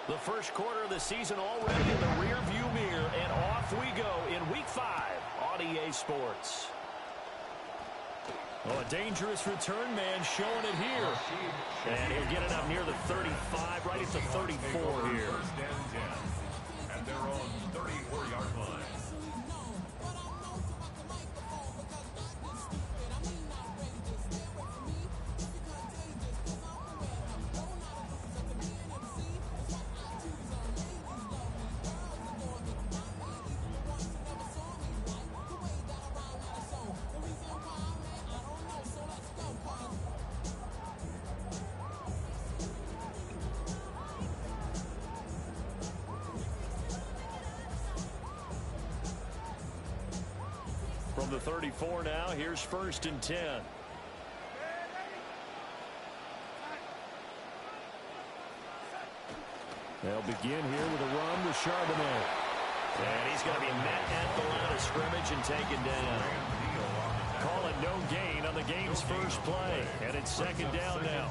The first quarter of the season already in the rear-view mirror, and off we go in Week 5 on EA Sports. Oh, a dangerous return man showing it here. And he'll get it up near the 35, right at the 34 here. And they're on 34-yard line. From the 34 now, here's 1st and 10. They'll begin here with a run with Charbonnet. And he's going to be met at the line of scrimmage and taken down. Call it no gain on the game's first play. And it's 2nd down now.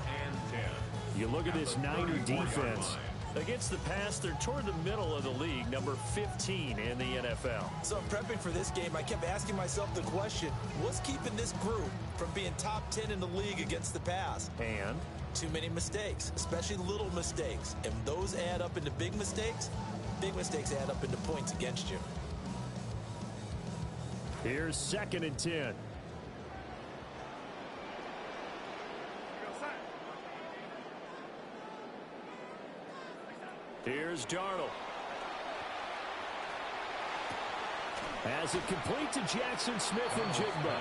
You look at this Niner defense. Against the pass, they're toward the middle of the league, number 15 in the NFL. So prepping for this game, I kept asking myself the question, what's keeping this group from being top 10 in the league against the pass? And? Too many mistakes, especially little mistakes. And those add up into big mistakes add up into points against you. Here's 2nd and 10. Here's Darnold. Has it complete to Jackson Smith and Jigba.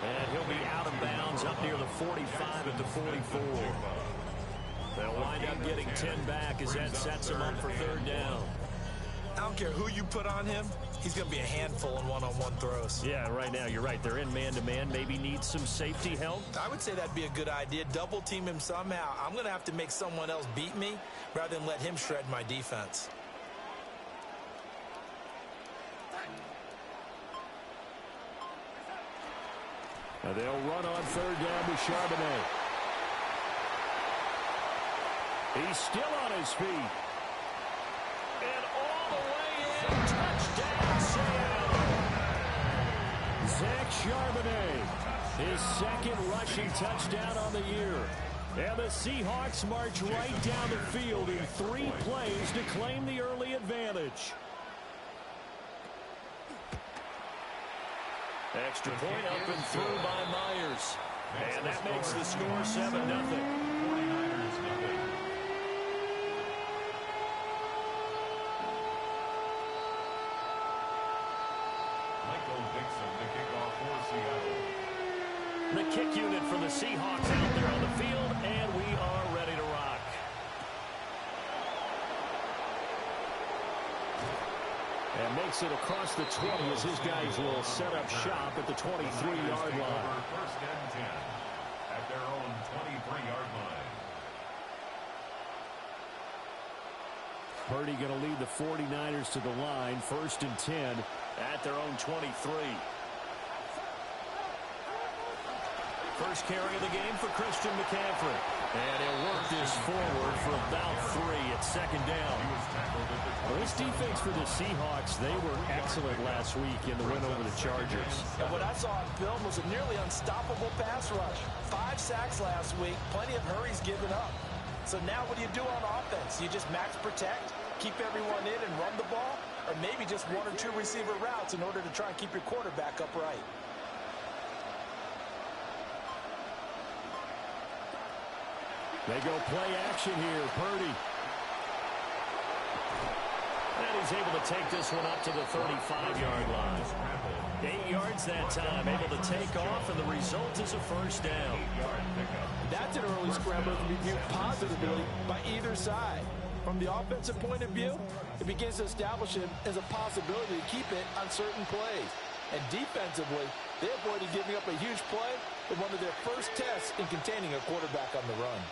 And he'll be out of bounds up near the 45 at the 44. They'll wind up getting 10 back as that sets him up for 3rd down. I don't care who you put on him, he's going to be a handful in one-on-one throws. Yeah, right now you're right. They're in man-to-man. Maybe needs some safety help. I would say that'd be a good idea. Double team him somehow. I'm going to have to make someone else beat me rather than let him shred my defense. Now they'll run on 3rd down with Charbonnet. He's still on his feet. And all the way in. Touchdown, Seattle. Zach Charbonnet, his 2nd rushing touchdown on the year. And the Seahawks march right down the field in 3 plays to claim the early advantage. Extra point up and through by Myers. And that makes the score 7-0. The kick unit for the Seahawks out there on the field, and we are ready to rock. And makes it across the 20 as his guys will set up shop at the 23-yard line. 1st and 10 at their own 23-yard line. Purdy going to lead the 49ers to the line. 1st and 10 at their own 23. First carry of the game for Christian McCaffrey. And he'll work this forward for about 3 at 2nd down. Well, this defense for the Seahawks, they were excellent last week in the win over the Chargers. And what I saw on film was a nearly unstoppable pass rush. 5 sacks last week, plenty of hurries given up. So now what do you do on offense? You just max protect, keep everyone in and run the ball? Or maybe just 1 or 2 receiver routes in order to try and keep your quarterback upright? They go play action here. Purdy. And he's able to take this one up to the 35-yard line. 8 yards that time, able to take off, and the result is a 1st down. That's an early scramble to be viewed positively by either side. From the offensive point of view, it begins to establish him as a possibility to keep it on certain plays. And defensively, they avoided giving up a huge play in one of their first tests in containing a quarterback on the run.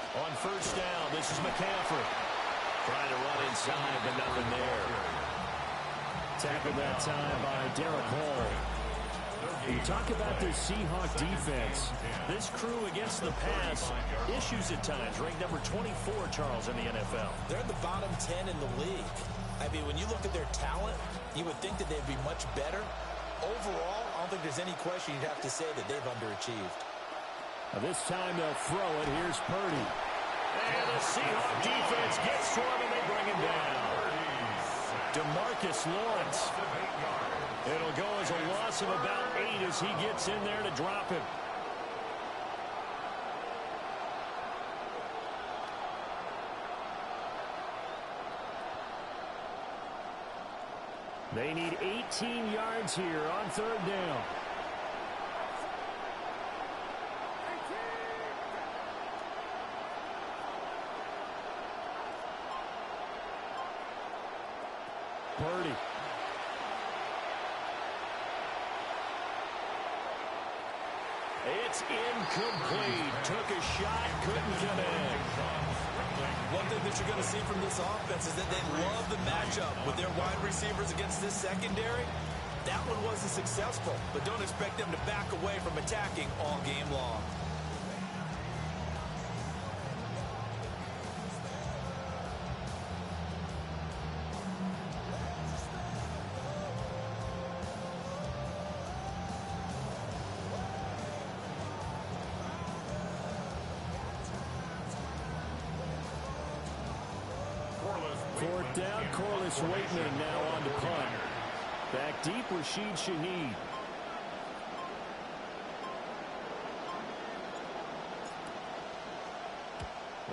On 1st down, this is McCaffrey. Trying to run inside, but nothing there. Tackled that time by Derek Hall. You talk about this Seahawk defense. This crew against the pass, issues at times. Ranked number 24, Charles, in the NFL. They're in the bottom 10 in the league. I mean, when you look at their talent, you would think that they'd be much better. Overall, I don't think there's any question you'd have to say that they've underachieved. Now this time they'll throw it. Here's Purdy. And the Seahawk defense gets to him, and they bring him down. DeMarcus Lawrence. It'll go as a loss of about 8 as he gets in there to drop him. They need 18 yards here on third down. Purdy. It's incomplete. Took a shot, couldn't connect. One thing that you're going to see from this offense is that they love the matchup with their wide receivers against this secondary. That one wasn't successful, but don't expect them to back away from attacking all game long. Fourth down, Corliss Waitman now on to punt. Back deep, Rashid Shaheed.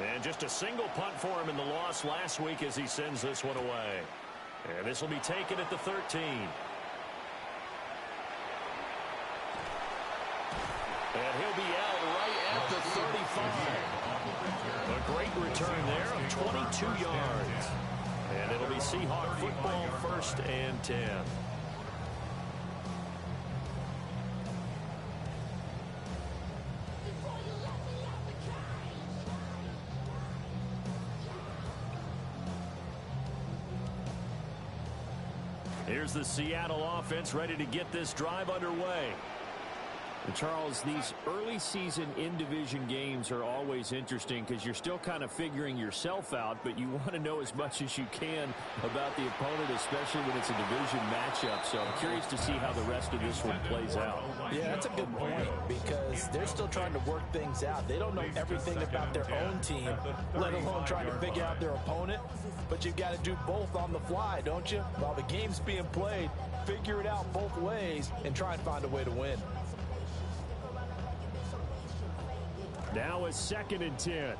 And just a single punt for him in the loss last week as he sends this one away. And this will be taken at the 13. And he'll be out right at the 35. A great return there of 22 yards. And it'll be Seahawk football, 1st and 10. Here's the Seattle offense ready to get this drive underway. And Charles, these early season in-division games are always interesting because you're still kind of figuring yourself out, but you want to know as much as you can about the opponent, especially when it's a division matchup. So I'm curious to see how the rest of this one plays out. Yeah, that's a good point because they're still trying to work things out. They don't know everything about their own team, let alone trying to figure out their opponent. But you've got to do both on the fly, don't you? While the game's being played, figure it out both ways and try and find a way to win. Now it's 2nd and 10.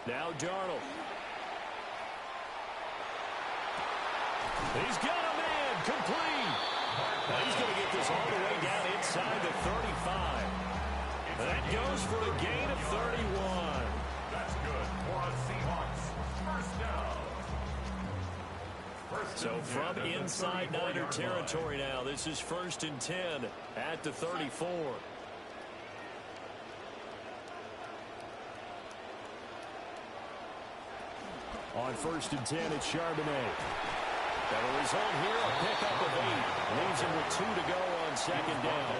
Now Darnold. He's got a man complete. Now he's going to get this all the way down inside the 35. That goes for a gain of 31. That's good for a Seahawks first down. So from inside Niner territory now, this is 1st and 10 at the 34. On 1st and 10, it's Charbonnet. That'll result here, a pickup of 8. Leaves him with 2 to go on 2nd down.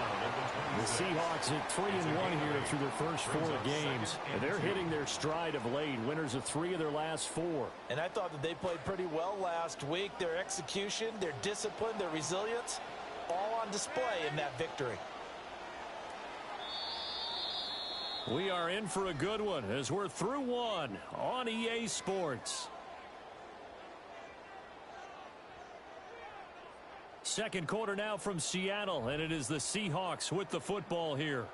The Seahawks at 3-1 here through their first 4 games. And they're hitting their stride of late. Winners of 3 of their last 4. And I thought that they played pretty well last week. Their execution, their discipline, their resilience, all on display in that victory. We are in for a good one as we're through 1 on EA Sports. Second quarter now from Seattle, and it is the Seahawks with the football here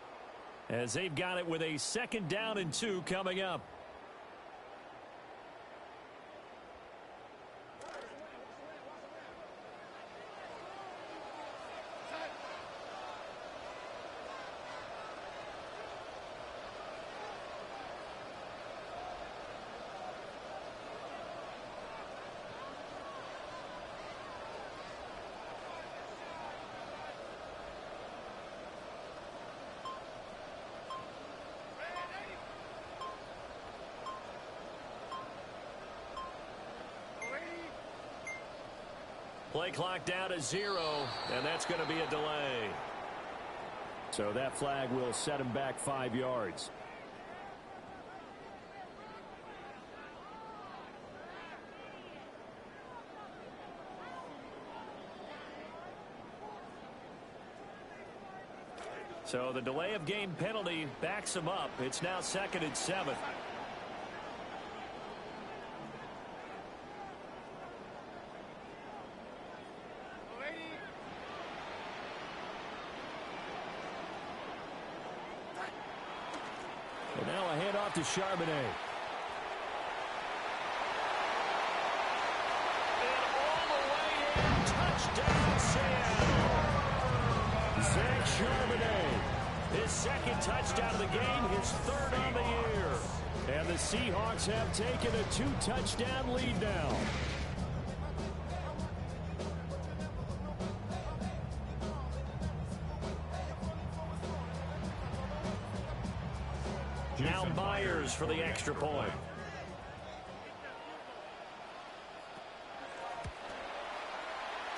as they've got it with a 2nd down and 2 coming up. Play clock down to 0, and that's going to be a delay. So that flag will set him back 5 yards. So the delay of game penalty backs him up. It's now 2nd and 7. And now a handoff to Charbonnet. And all the way in. Touchdown, Seattle. Zach Charbonnet. His 2nd touchdown of the game, his 3rd on the year. And the Seahawks have taken a 2-touchdown lead now. Now Myers for the extra point.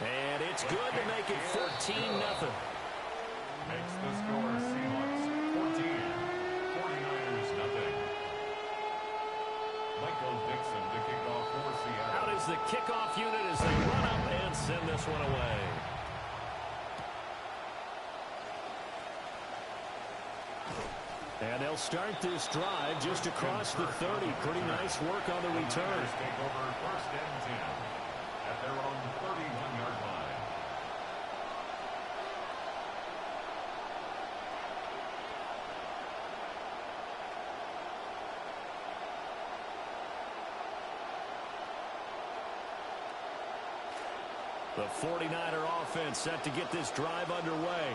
And it's good to make it 14-0. Makes the score Seahawks 14, 49ers nothing. Michael Dixon to kick off for Seattle. Out is the kickoff unit as they run up and send this one away. And they'll start this drive just across the 30. Pretty nice work on the return. Take over 1st and 10 at their own 31-yard line. The 49er offense set to get this drive underway.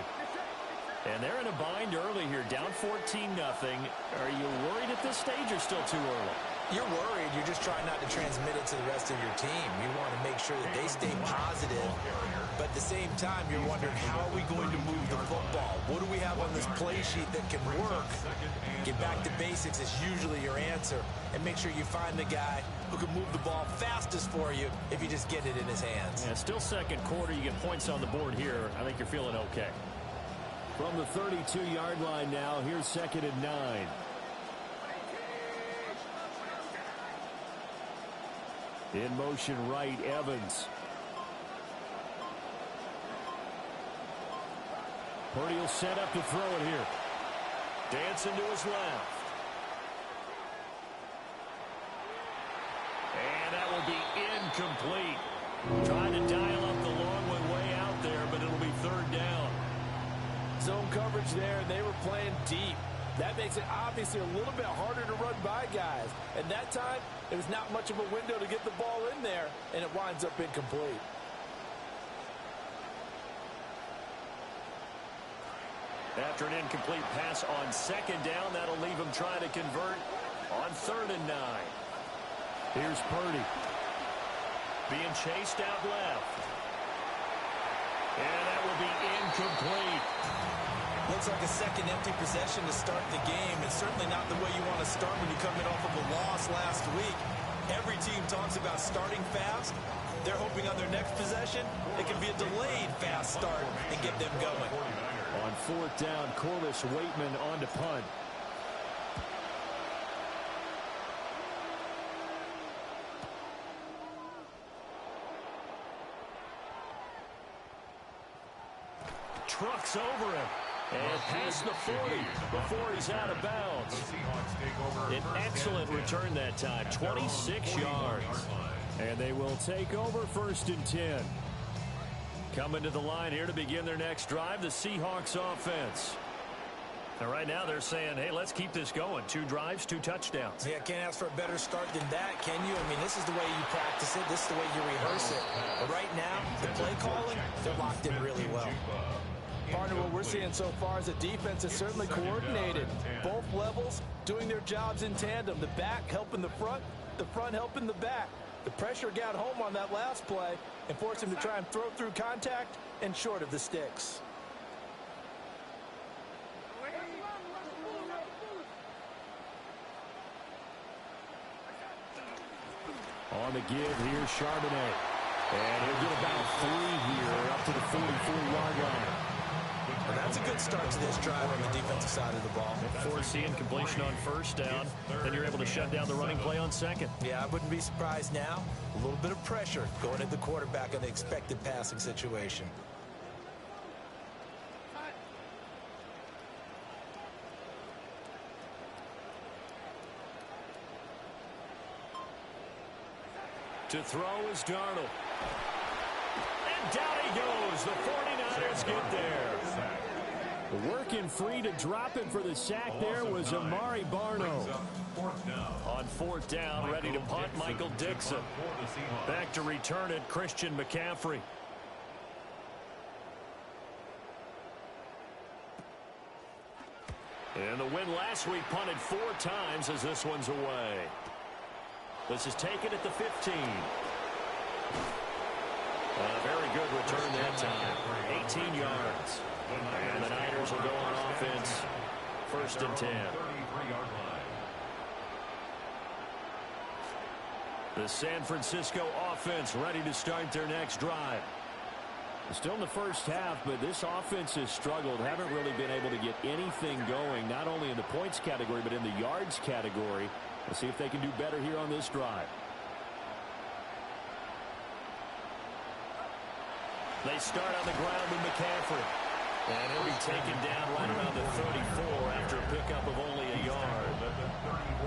And they're in a bind early here, down 14-0. Are you worried at this stage or still too early? You're worried. You're just trying not to transmit it to the rest of your team. You want to make sure that they stay positive. But at the same time, you're wondering, how are we going to move the football? What do we have on this play sheet that can work? Get back to basics is usually your answer. And make sure you find the guy who can move the ball fastest for you if you just get it in his hands. Yeah, still 2nd quarter. You get points on the board here. I think you're feeling okay. From the 32-yard line now, here's 2nd and 9. In motion right, Evans. Purdy will set up to throw it here. Dancing to his left. And that will be incomplete. Trying to dial up the long way out there, but it'll be 3rd down. Zone coverage there, and they were playing deep. That makes it obviously a little bit harder to run by guys. And that time, it was not much of a window to get the ball in there, and it winds up incomplete. After an incomplete pass on 2nd down, that'll leave him trying to convert on 3rd and 9. Here's Purdy. Being chased out left. And that will be incomplete. Looks like a 2nd empty possession to start the game, and certainly not the way you want to start when you're coming off of a loss last week. Every team talks about starting fast. They're hoping on their next possession, it can be a delayed fast start and get them going. On 4th down, Corliss Waitman on to punt. Trucks over him. And past the 40 before he's out of bounds. An excellent return that time, 26 yards. And they will take over 1st and 10. Coming to the line here to begin their next drive, the Seahawks offense. And right now they're saying, hey, let's keep this going. 2 drives, 2 touchdowns. Yeah, can't ask for a better start than that, can you? I mean, this is the way you practice it. This is the way you rehearse it. But right now, the play calling, they're locked in really well. Partner, what we're seeing so far is a defense that's certainly coordinated. Both levels doing their jobs in tandem. The back helping the front helping the back. The pressure got home on that last play and forced him to try and throw through contact and short of the sticks. On the give, here's Charbonnet. And he'll get about 3 here up to the 44-yard line. And that's a good start to this drive on the defensive side of the ball. Forcing completion on first down, then you're able to shut down the running play on second. Yeah, I wouldn't be surprised now. A little bit of pressure going at the quarterback in the expected passing situation. To throw is Darnold. And down he goes. The 49ers get there. Working free to drop him for the sack there was Amari Barno. On fourth down, ready to punt, Michael Dixon. Back to return it, Christian McCaffrey. And the win last week punted 4 times as this one's away. This is taken at the 15. A very good return that time. 18 yards. And the Niners will go on offense. 1st and 10. The San Francisco offense ready to start their next drive. Still in the first half, but this offense has struggled. Haven't really been able to get anything going, not only in the points category, but in the yards category. Let's see if they can do better here on this drive. They start on the ground with McCaffrey. And he'll be taken down right around the 34 after a pickup of only a yard.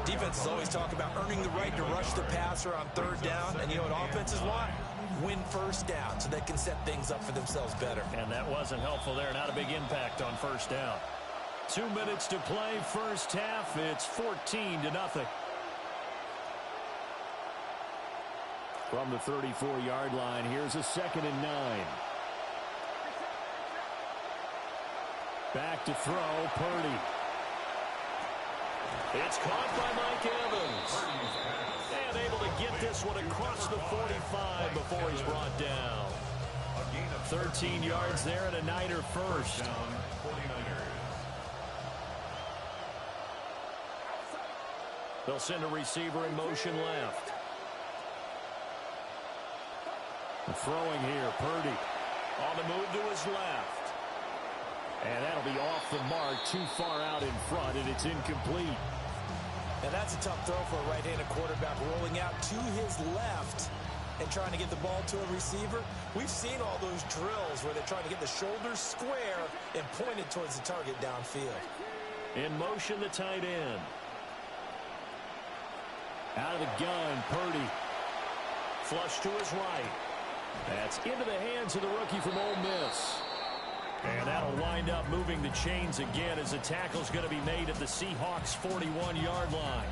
Defenses always talk about earning the right to rush the passer on 3rd down. And you know what offenses want? Win 1st down so they can set things up for themselves better. And that wasn't helpful there. Not a big impact on 1st down. 2 minutes to play, first half. It's 14-0. From the 34-yard line, here's a 2nd and 9. Back to throw, Purdy. It's caught by Mike Evans. And able to get this one across the 45 before he's brought down. 13 yards there and a Niner first. They'll send a receiver in motion left. Throwing here, Purdy. On the move to his left. And that'll be off the mark, too far out in front, and it's incomplete. And that's a tough throw for a right-handed quarterback, rolling out to his left and trying to get the ball to a receiver. We've seen all those drills where they're trying to get the shoulders square and point it towards the target downfield. In motion, the tight end. Out of the gun, Purdy. Flush to his right. That's into the hands of the rookie from Ole Miss. And that'll wind up moving the chains again as the tackle's going to be made at the Seahawks' 41-yard line.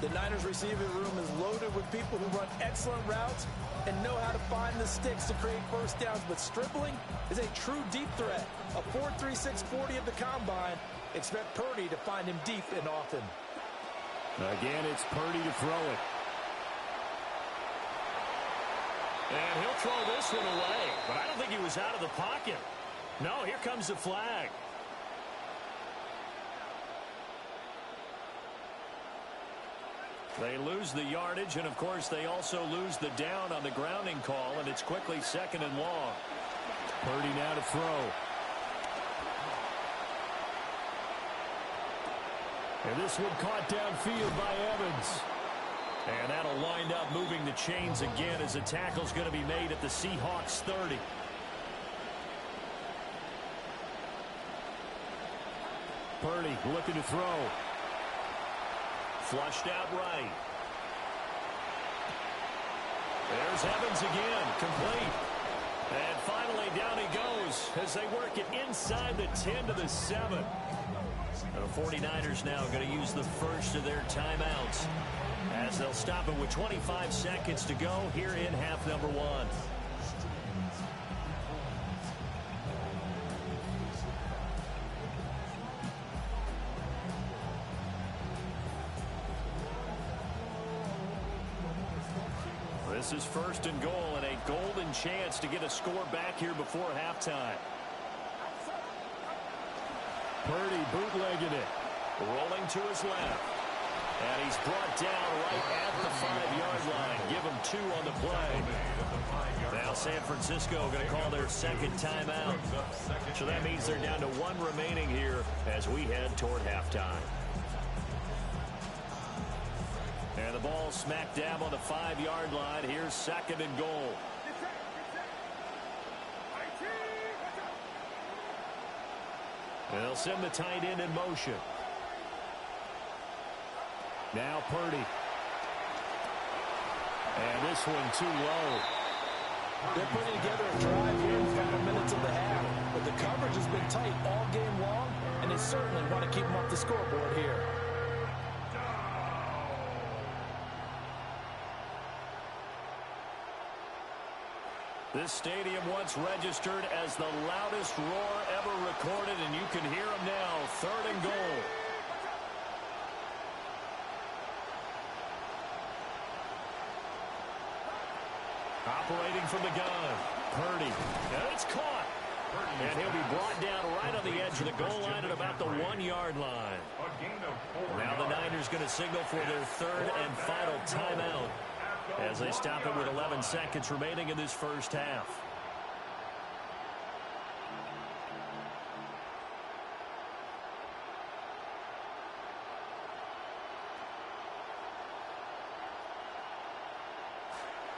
The Niners receiving room is loaded with people who run excellent routes and know how to find the sticks to create first downs. But Stribling is a true deep threat. A 4.36 40 at the combine. Expect Purdy to find him deep and often. Again, it's Purdy to throw it. And he'll throw this one away, but I don't think he was out of the pocket. No, here comes the flag. They lose the yardage, and of course they also lose the down on the grounding call, and it's quickly 2nd and long. Purdy now to throw. And this one caught downfield by Evans. And that'll wind up moving the chains again as the tackle's going to be made at the Seahawks' 30. Purdy looking to throw. Flushed out right. There's Evans again, complete. And finally down he goes as they work it inside the 10 to the 7. The 49ers now going to use the first of their timeouts as they'll stop it with 25 seconds to go here in half number 1. This is 1st and goal and a golden chance to get a score back here before halftime. Purdy bootlegging it. Rolling to his left. And he's brought down right at the 5-yard line. Give him 2 on the play. Now San Francisco going to call their second timeout. So that means they're down to 1 remaining here as we head toward halftime. And the ball smack dab on the 5-yard line. Here's 2nd and goal. And they'll send the tight end in motion. Now Purdy. And this one too low. They're putting together a drive here in the final minutes of the half. But the coverage has been tight all game long, and they certainly want to keep them off the scoreboard here. This stadium once registered as the loudest roar ever recorded, and you can hear them now. 3rd and goal. Operating from the gun. Purdy. And it's caught. And he'll be brought down right on the edge of the goal line at about the 1-yard line. Now the Niners going to signal for their 3rd and final timeout as they stop it with 11 seconds remaining in this first half.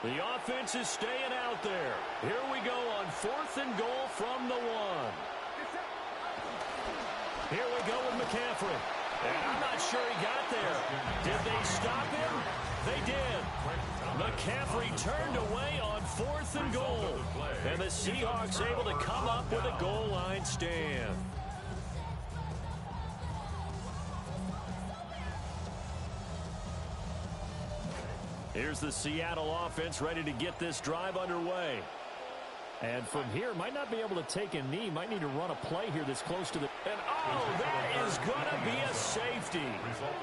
The offense is staying out there. Here we go on 4th and goal from the 1. Here we go with McCaffrey. And I'm not sure he got there. Did they stop him? They did. McCaffrey turned away on 4th and goal. And the Seahawks able to come up with a goal line stand. Here's the Seattle offense ready to get this drive underway. And from here, might not be able to take a knee. Might need to run a play here that's close to the... And, oh, that is going to be a safety.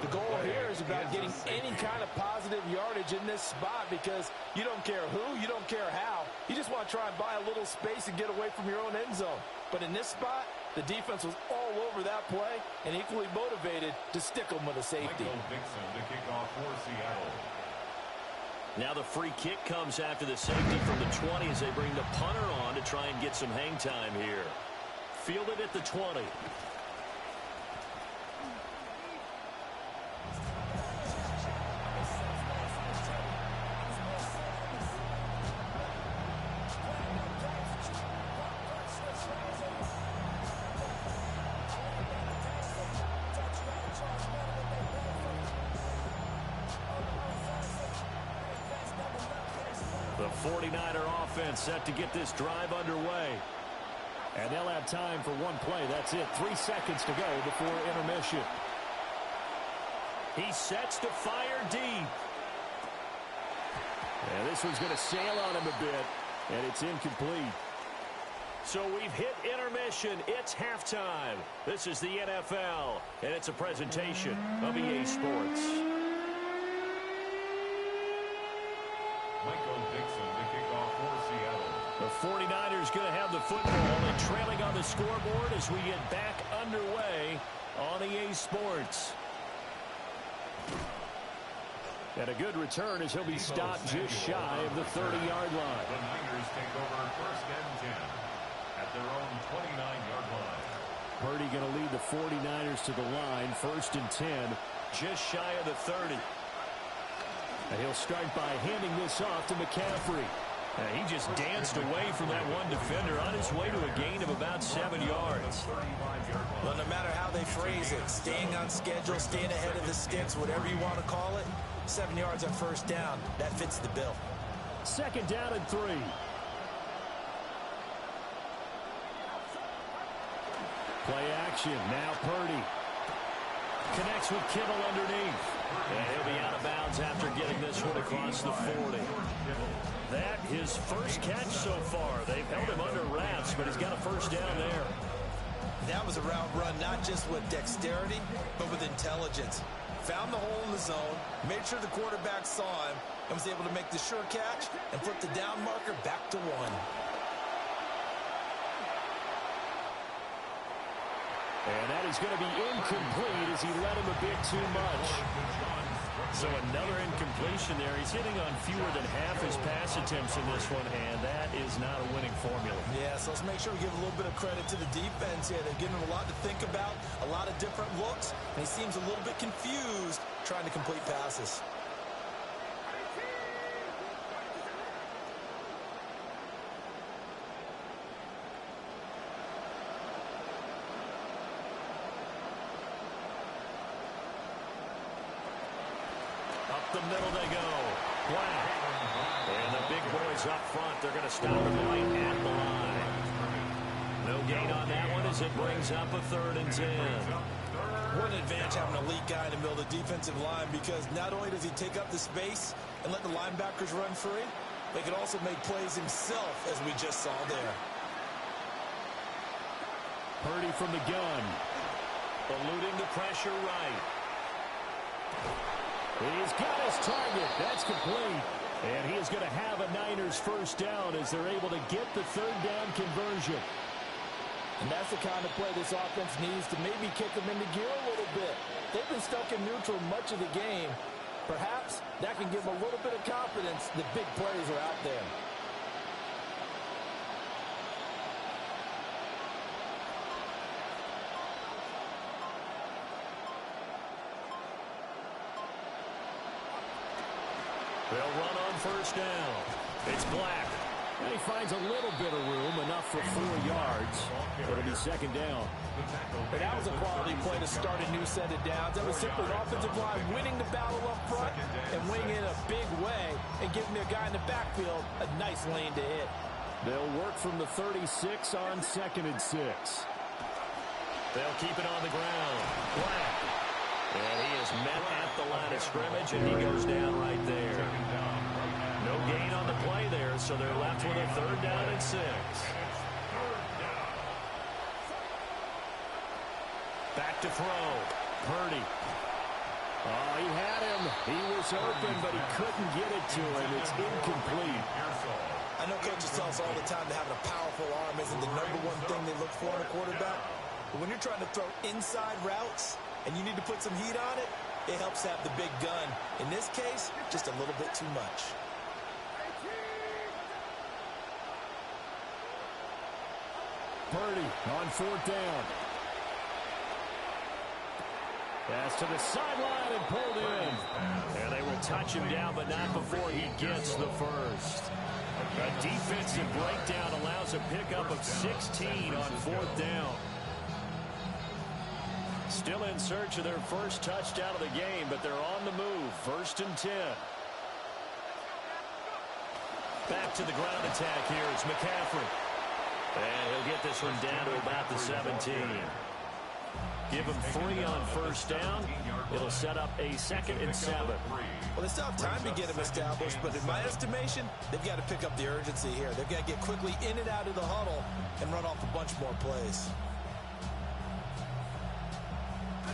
The goal here is about getting any kind of positive yardage in this spot because you don't care who, you don't care how. You just want to try and buy a little space and get away from your own end zone. But in this spot, the defense was all over that play and equally motivated to stick them with a safety. The kickoff for Seattle. Now the free kick comes after the safety from the 20 as they bring the punter on to try and get some hang time here. Fielded at the 20. The 49er offense set to get this drive underway. And they'll have time for one play. That's it. 3 seconds to go before intermission. He sets to fire deep. And this one's going to sail on him a bit. And it's incomplete. So we've hit intermission. It's halftime. This is the NFL. And it's a presentation of EA Sports. The 49ers going to have the football and trailing on the scoreboard as we get back underway on EA Sports. And a good return as he'll be stopped just shy of the 30-yard line. The Niners take over 1st and 10 at their own 29-yard line. Purdy going to lead the 49ers to the line. 1st and 10, just shy of the 30. And he'll start by handing this off to McCaffrey. He just danced away from that one defender on his way to a gain of about 7 yards. Well, no matter how they phrase it, staying on schedule, staying ahead of the sticks, whatever you want to call it, 7 yards on 1st down, that fits the bill. 2nd down and 3. Play action. Now Purdy connects with Kittle underneath. And he'll be out of bounds after getting this one across the 40. That his first catch so far. They've held him under wraps, but he's got a 1st down there. That was a route run not just with dexterity, but with intelligence. Found the hole in the zone, made sure the quarterback saw him, and was able to make the sure catch and flip the down marker back to 1. And that is going to be incomplete as he led him a bit too much. So another incompletion there. He's hitting on fewer than half his pass attempts in this one, and that is not a winning formula. Yeah, so let's make sure we give a little bit of credit to the defense here. They're giving him a lot to think about, a lot of different looks, and he seems a little bit confused trying to complete passes. The middle they go. Black. And the big boys up front. They're going to stop him right at the line. No gain on that one as it brings up a 3rd and 10. What an advantage having an elite guy in the middle of the defensive line, because not only does he take up the space and let the linebackers run free, but he can also make plays himself, as we just saw there. Purdy from the gun. Eluding the pressure right. He's got his target. That's complete. And he is going to have a Niners first down as they're able to get the 3rd down conversion. And that's the kind of play this offense needs to maybe kick them into gear a little bit. They've been stuck in neutral much of the game. Perhaps that can give them a little bit of confidence that big plays are out there. They'll run on first down. It's Black. And he finds a little bit of room, enough for 4 yards. It'll be 2nd down. But that was a quality play to start a new set of downs. That was simply an offensive line winning the battle up front and winning in a big way and giving their guy in the backfield a nice lane to hit. They'll work from the 36 on 2nd and 6. They'll keep it on the ground. Black. And he is met at the line of scrimmage, and he goes down right there. No gain on the play there, so they're left with a 3rd down and 6. Back to throw. Purdy. Oh, he had him. He was open, but he couldn't get it to him. It's incomplete. I know coaches tell us all the time that having a powerful arm isn't the #1 thing they look for in a quarterback. But when you're trying to throw inside routes and you need to put some heat on it, it helps have the big gun. In this case, just a little bit too much. Purdy on 4th down. Pass to the sideline and pulled in. And they will touch him down, but not before he gets the first. A defensive breakdown allows a pickup of 16 on 4th down. Still in search of their first touchdown of the game, but they're on the move. 1st and 10. Back to the ground attack here. It's McCaffrey. And he'll get this one down to about the 17. Give him 3 on 1st down. It'll set up a 2nd and 7. Well, they still have time to get him established, but in my estimation, they've got to pick up the urgency here. They've got to get quickly in and out of the huddle and run off a bunch more plays.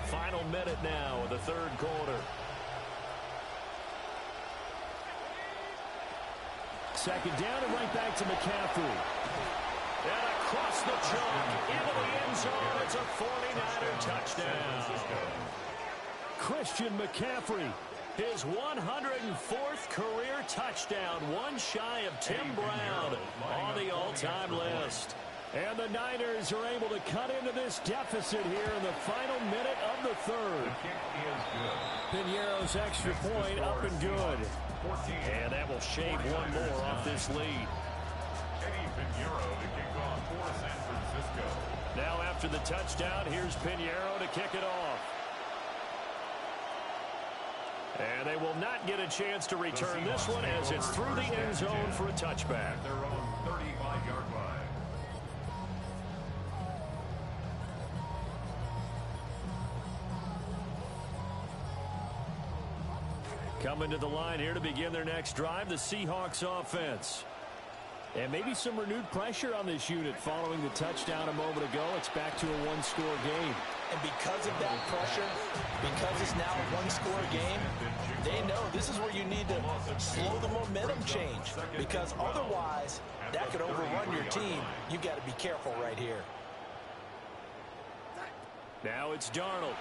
Final minute now of the 3rd quarter. 2nd down and right back to McCaffrey. And across the chalk into the end zone. It's a 49er touchdown. Christian McCaffrey, his 104th career touchdown, one shy of Tim Brown on the all-time list. And the Niners are able to cut into this deficit here in the final minute of the 3rd. Piñeiro's extra point up and good. And that will shave one more off this lead. Now after the touchdown, here's Piñeiro to kick it off. And they will not get a chance to return this one as it's through the end zone for a touchback. Their own 35-yard line. Coming to the line here to begin their next drive, the Seahawks offense. And maybe some renewed pressure on this unit following the touchdown a moment ago. It's back to a one-score game. And because of that pressure, because it's now a one-score game, they know this is where you need to slow the momentum change. Because otherwise, that could overrun your team. You've got to be careful right here. Now it's Darnold.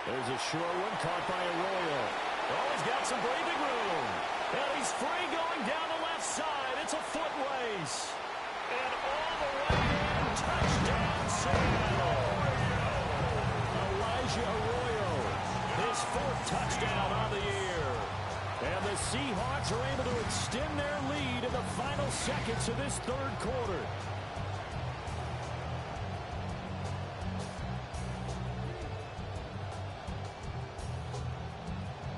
There's a short one caught by Arroyo. Oh, he's got some breathing room. And he's free going down the left side. It's a foot race. And all the way in. Touchdown, Seattle. Elijah Arroyo. His fourth touchdown on the year. And the Seahawks are able to extend their lead in the final seconds of this third quarter.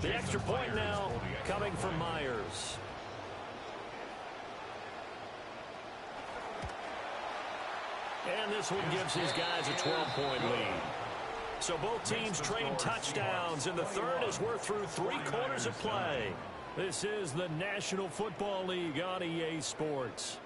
The extra point now coming from Myers. And this one gives his guys a 12-point lead. So both teams trade touchdowns, and the third as we're through 3 quarters of play. This is the National Football League on EA Sports.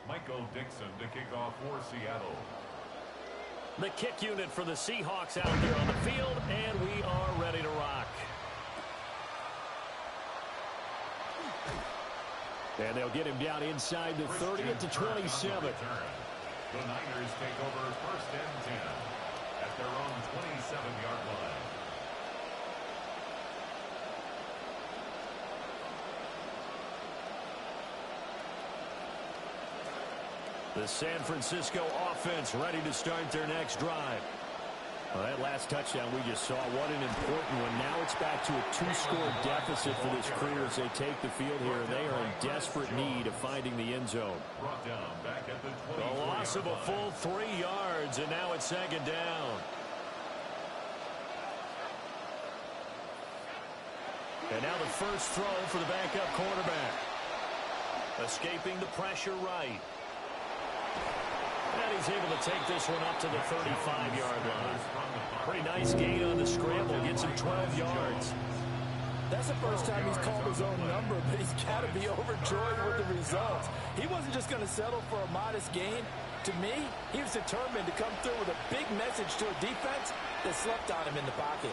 Michael Dixon to kick off for Seattle. The kick unit for the Seahawks out there on the field, and we are ready to rock. And they'll get him down inside the 30 to 27. The Niners take over first and 10 at their own 27-yard line. The San Francisco offense ready to start their next drive. Well, that last touchdown we just saw, what an important one. Now it's back to a 2-score deficit for this crew as they take the field here, and they are in desperate need of finding the end zone. Brought down back at the loss of a full 3 yards, and now it's second down. And now the first throw for the backup quarterback. Escaping the pressure right. And he's able to take this one up to the 35-yard line. Pretty nice gain on the scramble. Gets him 12 yards. That's the first time he's called his own number, but he's got to be overjoyed with the results. He wasn't just going to settle for a modest gain. To me, he was determined to come through with a big message to a defense that slept on him in the pocket.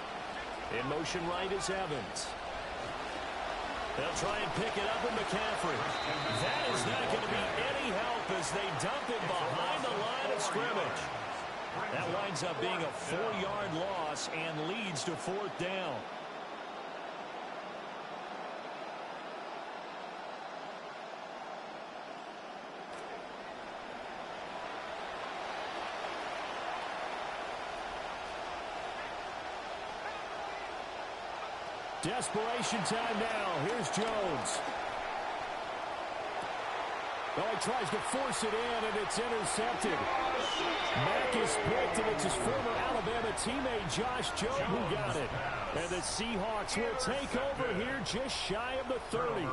In motion right is Evans. They'll try and pick it up with McCaffrey. That is not going to be any help as they dump him behind the line of scrimmage. That winds up being a 4-yard loss and leads to fourth down. Desperation time now. Here's Jones. Oh, he tries to force it in, and it's intercepted. Mack is picked, and it's his former Alabama teammate Josh Jones who got it. And the Seahawks will take over here just shy of the 30.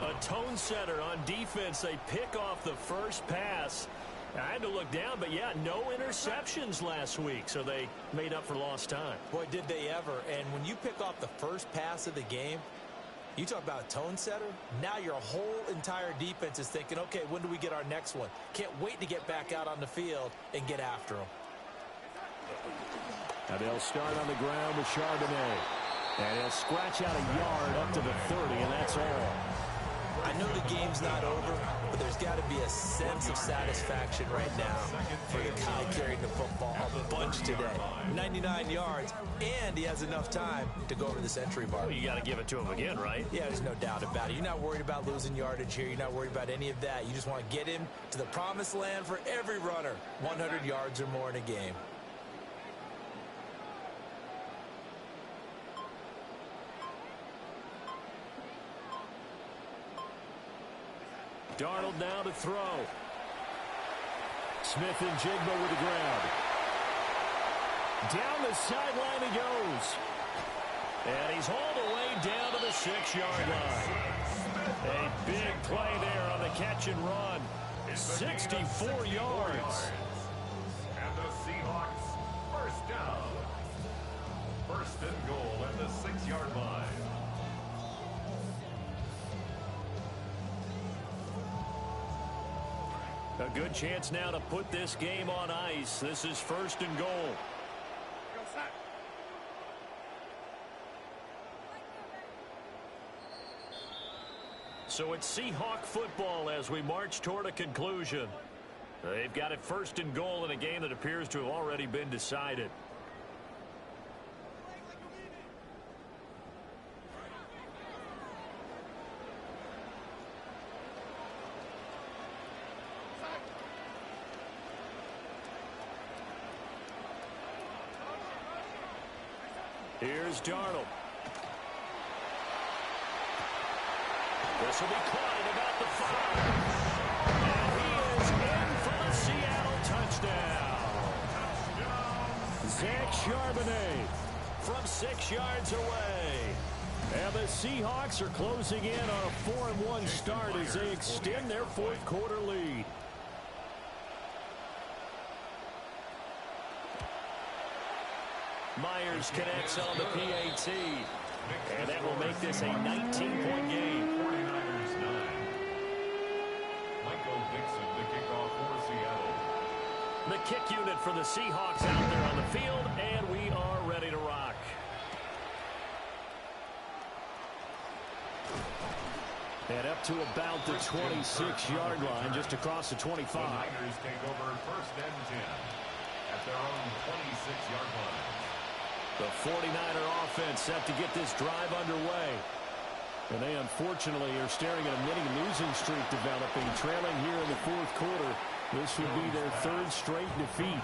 A tone setter on defense. They pick off the first pass. I had to look down, but yeah, no interceptions last week, so they made up for lost time. Boy, did they ever. And when you pick off the first pass of the game, you talk about a tone setter. Now your whole entire defense is thinking, okay, when do we get our next one? Can't wait to get back out on the field and get after them. Now they'll start on the ground with Charbonnet. And he'll scratch out a yard up to the 30, and that's all. I know the game's not over, but there's got to be a sense of satisfaction right now for the guy carrying the football a bunch today. 99 yards, and he has enough time to go over the century mark. Well, you got to give it to him again, right? Yeah, there's no doubt about it. You're not worried about losing yardage here. You're not worried about any of that. You just want to get him to the promised land for every runner. 100 yards or more in a game. Darnold now to throw. Smith and Jigba with the ground. Down the sideline he goes. And he's all the way down to the 6-yard line. A big play there on the catch and run. 64 yards. And the Seahawks first down. First and goal at the 6-yard line. A good chance now to put this game on ice. This is 1st and goal. So it's Seahawk football as we march toward a conclusion. They've got it 1st and goal in a game that appears to have already been decided. Here's Darnold. This will be caught at about the 5. And he is in for the Seattle touchdown. Zach Charbonnet from 6 yards away. And the Seahawks are closing in on a 4-1 start as they extend their 4th quarter lead. Myers connects on the PAT. And that will make this a 19-point game. 49ers 9. Michael Dixon to kick off for Seattle. The kick unit for the Seahawks out there on the field, and we are ready to rock. And up to about the 26-yard line, just across the 25. The Niners take over 1st and 10 at their own 26-yard line. The 49er offense set to get this drive underway. And they unfortunately are staring at a mini-losing streak developing, trailing here in the 4th quarter. This would be their 3rd straight defeat.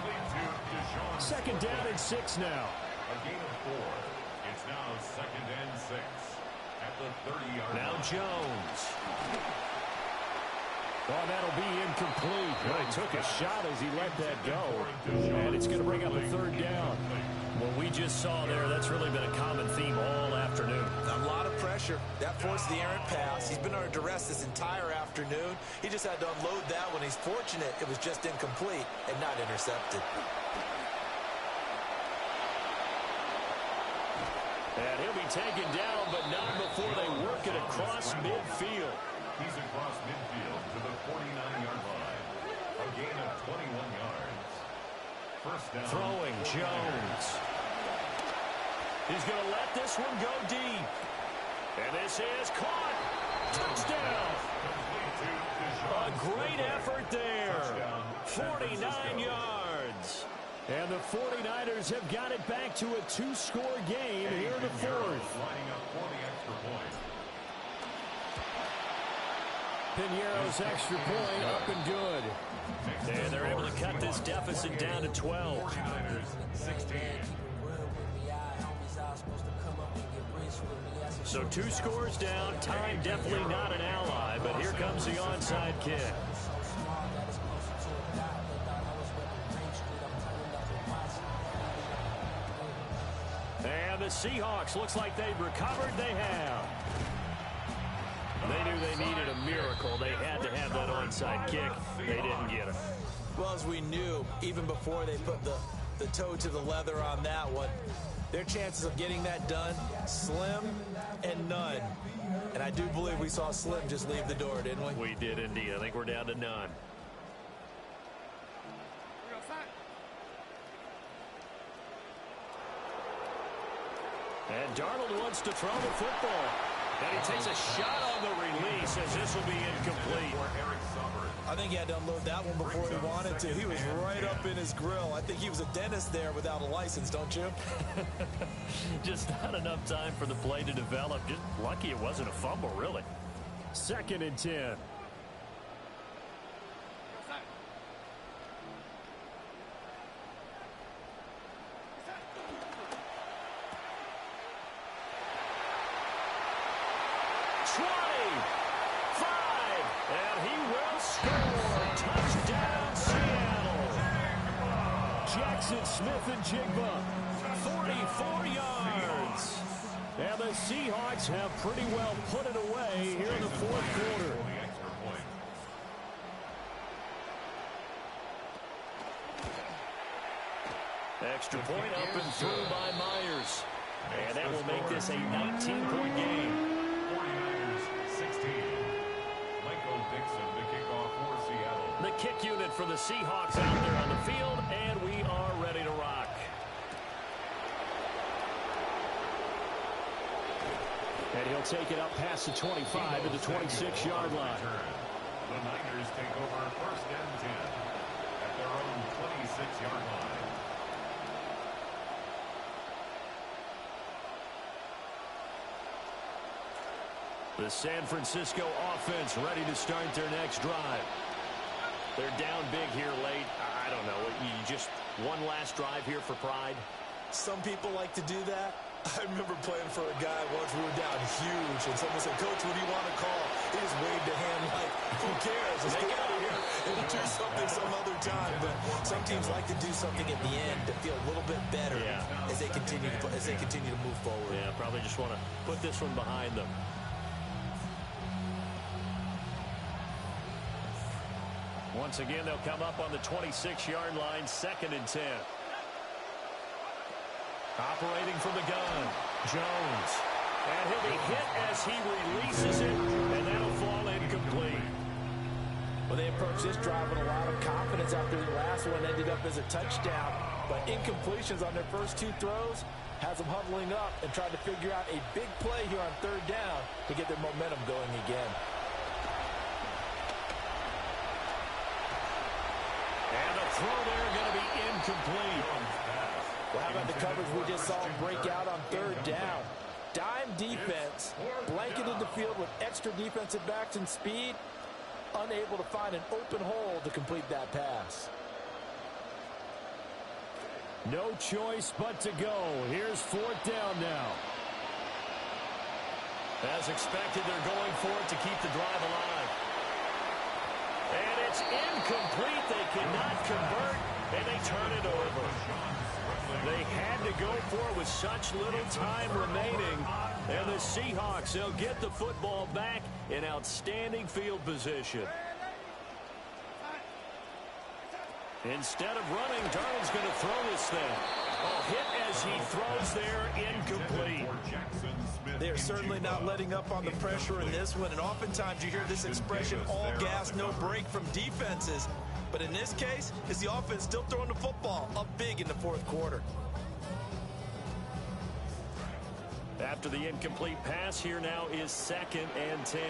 2nd down and 6 now. A gain of 4. It's now 2nd and 6 at the 30-yard line. Now Jones. Oh, that'll be incomplete. Well, he took a shot as he let that go. And it's going to bring up a 3rd down. What we just saw there, that's really been a common theme all afternoon. A lot of pressure. That forced the errant pass. He's been under duress this entire afternoon. He just had to unload that one. He's fortunate it was just incomplete and not intercepted. And he'll be taken down, but not before they work it across midfield. He's across midfield to the 49-yard line. A gain of 21 yards. 1st down. Throwing Jones. He's going to let this one go deep. And this is caught. Touchdown. A great effort there. 49 yards. And the 49ers have got it back to a 2-score game here in the 4th. Lining up for the extra point. Piñeiro's extra point up and good. And they're able to cut this deficit down to 12. 49ers 16. So 2 scores down. Time definitely not an ally, but here comes the onside kick. And the Seahawks, looks like they've recovered. They have. They knew they needed a miracle. They had to have that onside kick. They didn't get it. Well, as we knew, even before they put the toe to the leather on that one, their chances of getting that done, slim and none. And I do believe we saw Slim just leave the door, didn't we? We did indeed. I think we're down to none. And Darnold wants to throw the football. And he takes a shot on the release as this will be incomplete. I think he had to unload that one before he wanted to. He was right up in his grill. I think he was a dentist there without a license, don't you? Just not enough time for the play to develop. Just lucky it wasn't a fumble, really. 2nd and 10. Smith and Jigba, 44 yards. And the Seahawks have pretty well put it away here in the 4th quarter. Extra point up and through by Myers. And that will make this a 19-point game. 49ers 16. Michael Dixon to kick off for Seattle. The kick unit for the Seahawks out there on the field, and we are ready to rock. And he'll take it up past the 25 to the 26-yard line. The Niners take over 1st and 10 at their own 26-yard line. The San Francisco offense ready to start their next drive. They're down big here late. I don't know. You just one last drive here for pride. Some people like to do that. I remember playing for a guy once. We were down huge, and someone said, "Coach, what do you want to call?" He just waved a hand like, "Who cares? Let's get out of here and do something some other time." But some teams like to do something at the end to feel a little bit better as they continue to move forward. Yeah, probably just want to put this one behind them. Once again, they'll come up on the 26-yard line, 2nd and 10. Operating from the gun, Jones. And he'll be hit as he releases it, and that'll fall incomplete. Well, they approached this drive with a lot of confidence after the last one ended up as a touchdown. But incompletions on their first 2 throws has them huddling up and trying to figure out a big play here on 3rd down to get their momentum going again. And the throw there going to be incomplete. Well, how about the coverage we just saw break out on 3rd down? Dime defense, blanketed the field with extra defensive backs and speed, unable to find an open hole to complete that pass. No choice but to go. Here's 4th down now. As expected, they're going for it to keep the drive alive. And it's incomplete. They cannot convert, and they turn it over. They had to go for it with such little time remaining. And the Seahawks, they'll get the football back in outstanding field position. Instead of running, Darnold's going to throw this thing. Oh, hit as he throws there, incomplete. They're certainly not letting up on the pressure in this one. And oftentimes you hear this expression, all gas, no break from defenses. But in this case, is the offense still throwing the football up big in the 4th quarter. After the incomplete pass, here now is 2nd and 10.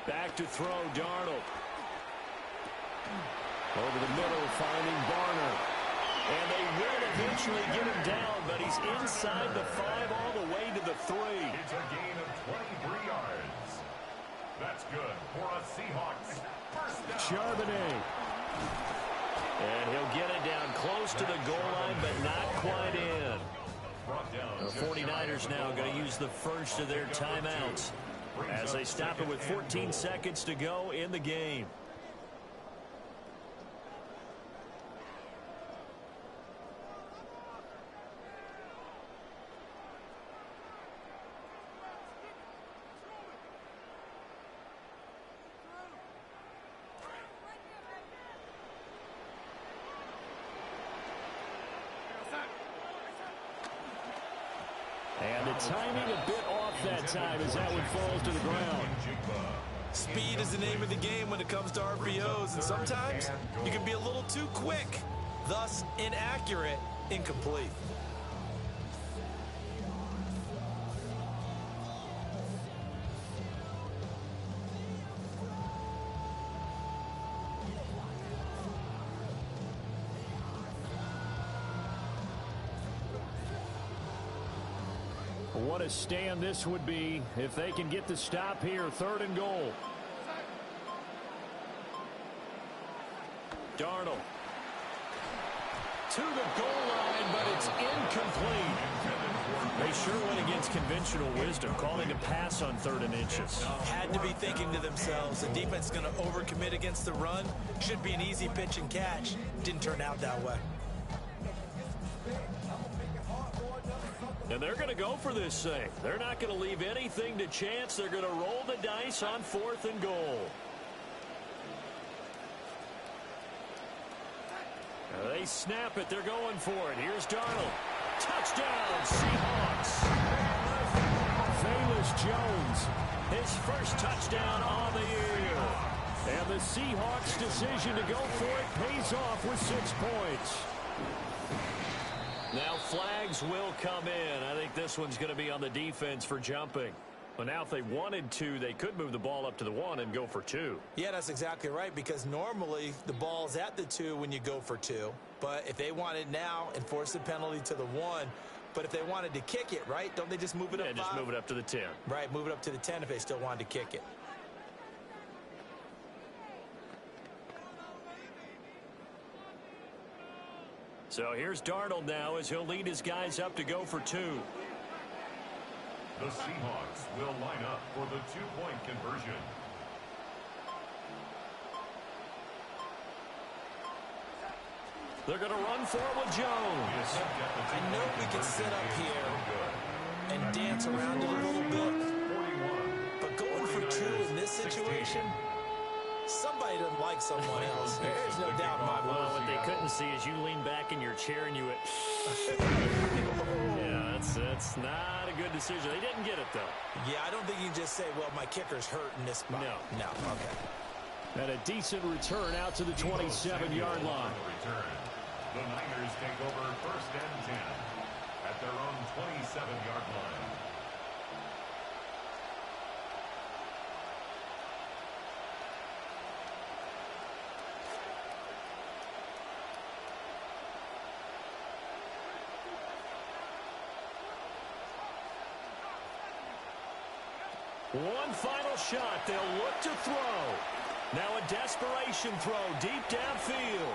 Back to throw, Darnold. Over the middle, finding Barner. And they will eventually get him down, but he's inside the 5 all the way to the 3. It's a gain of 23 yards. That's good for a Seahawks 1st down. Charbonnet. And he'll get it down close to the goal line, but not quite in. The 49ers now going to use the first of their timeouts as they stop it with 14 seconds to go in the game. And the timing a bit off that time as that one falls to the ground. Speed is the name of the game when it comes to RPOs, and sometimes you can be a little too quick, thus inaccurate, incomplete. What a stand this would be if they can get the stop here. 3rd and goal. Darnold to the goal line, but it's incomplete. They sure went against conventional wisdom, calling a pass on 3rd and inches. Had to be thinking to themselves, the defense is going to overcommit against the run. Should be an easy pitch and catch. Didn't turn out that way. And they're going to go for this thing. They're not going to leave anything to chance. They're going to roll the dice on 4th and goal. They snap it. They're going for it. Here's Darnold. Touchdown, Seahawks. Velus Jones, his first touchdown on the year. And the Seahawks' decision to go for it pays off with 6 points. Now flags will come in. I think this one's going to be on the defense for jumping. Well, now if they wanted to, they could move the ball up to the 1 and go for 2. Yeah, that's exactly right, because normally the ball's at the 2 when you go for 2. But if they want it now, enforce the penalty to the 1. But if they wanted to kick it, right, don't they just move it up 5? Just move it up to the 10. Right, move it up to the 10 if they still wanted to kick it. So here's Darnold now as he'll lead his guys up to go for 2. The Seahawks will line up for the 2-point conversion. They're going to run for it with Jones. I know we can sit up here and dance around it a little bit. But going for 2 in this situation, somebody doesn't like someone else. There's no doubt in my mind. Well, what they couldn't see is you lean back in your chair and you went, yeah, that's not a good decision. They didn't get it, though. Yeah, I don't think you can just say, well, my kicker's hurt in this spot. No, okay. And a decent return out to the 27-yard line. The Niners take over 1st and 10 at their own 27-yard line. One final shot. They'll look to throw. Now a desperation throw deep downfield.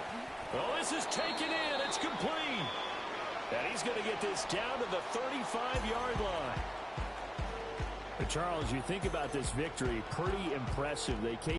Oh, this is taken in. It's complete. And he's going to get this down to the 35-yard line. But Charles, you think about this victory, pretty impressive. They came